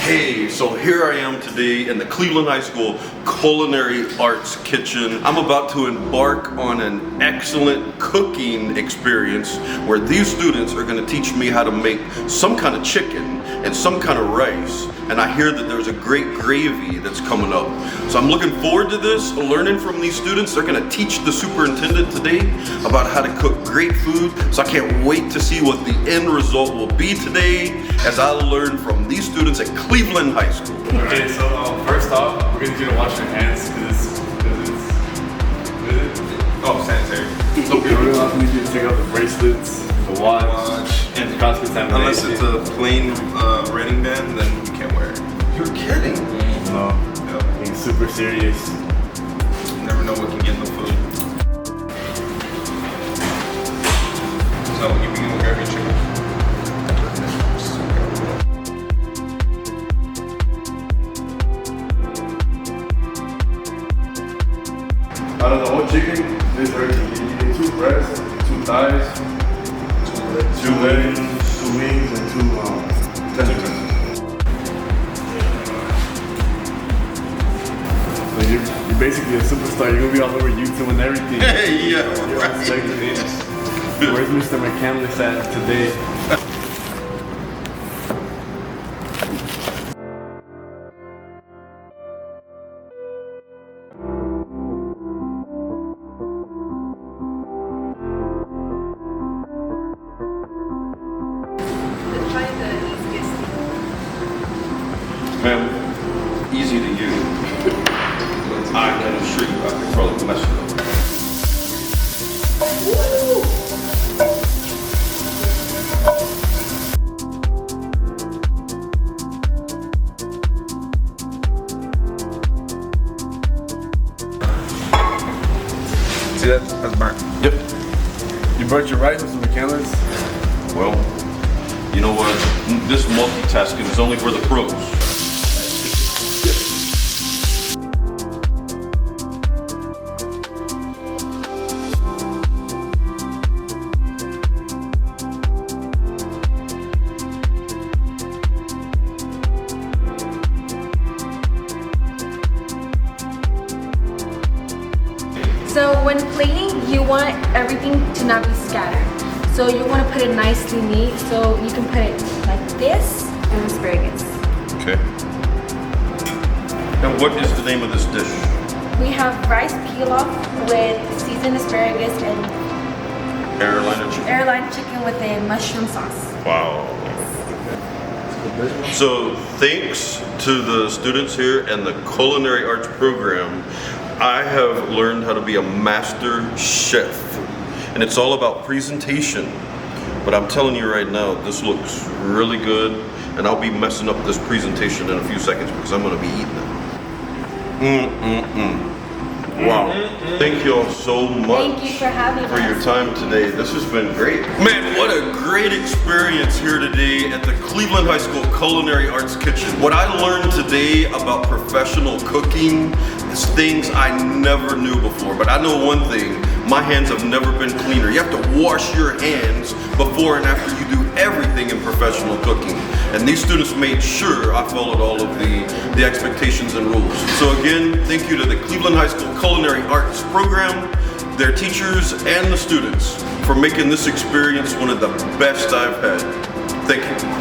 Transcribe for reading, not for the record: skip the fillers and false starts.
Hey, so here I am today in the Cleveland High School Culinary Arts kitchen. I'm about to embark on an excellent cooking experience where these students are going to teach me how to make some kind of chicken and some kind of rice. And I hear that there's a great gravy that's coming up. So I'm looking forward to this, learning from these students. They're going to teach the superintendent today about how to cook great food. So I can't wait to see what the end result will be today as I learn from these students at Cleveland High School. Okay, so first off, we're going to do to wash your hands because it's sanitary. Okay, we're going to also need you to take out the bracelets, the watch, and cross-contamination. Unless it's a plain wedding band, then you can't wear it. You're kidding? No, being super serious. You never know what can get in the food. So you begin with gravy chicken. Out of the whole chicken, there's already 2 breasts, 2 thighs, 2 legs, 2 wings, and 2 tenders. So you're basically a superstar. You're gonna be all over YouTube and everything. Hey, yeah. Where's Mr. McCanless at today? Man, easy to use. I can assure you I can probably mess it up. See that? That's burnt. Yep. You burnt your rice, Mr. McCanless? Well, you know what? This multitasking is only for the pros. So when plating, you want everything to not be scattered. So you want to put it nicely neat, so you can put it like this and asparagus. Okay. And what is the name of this dish? We have rice pilaf with seasoned asparagus and airline chicken with a mushroom sauce. Wow. So thanks to the students here and the Culinary Arts program, I have learned how to be a master chef. And it's all about presentation. But I'm telling you right now, this looks really good. And I'll be messing up this presentation in a few seconds because I'm gonna be eating it. Wow. Thank you all so much. Thank you for having us. For your time today. This has been great. Man, what a great experience here today at the Cleveland High School Culinary Arts Kitchen. What I learned today about professional cooking is things I never knew before. But I know one thing, my hands have never been cleaner. You have to wash your hands before and after you do everything in professional cooking. And these students made sure I followed all of the expectations and rules. So again, thank you to the Cleveland High School Culinary Arts program, their teachers, and the students for making this experience one of the best I've had. Thank you.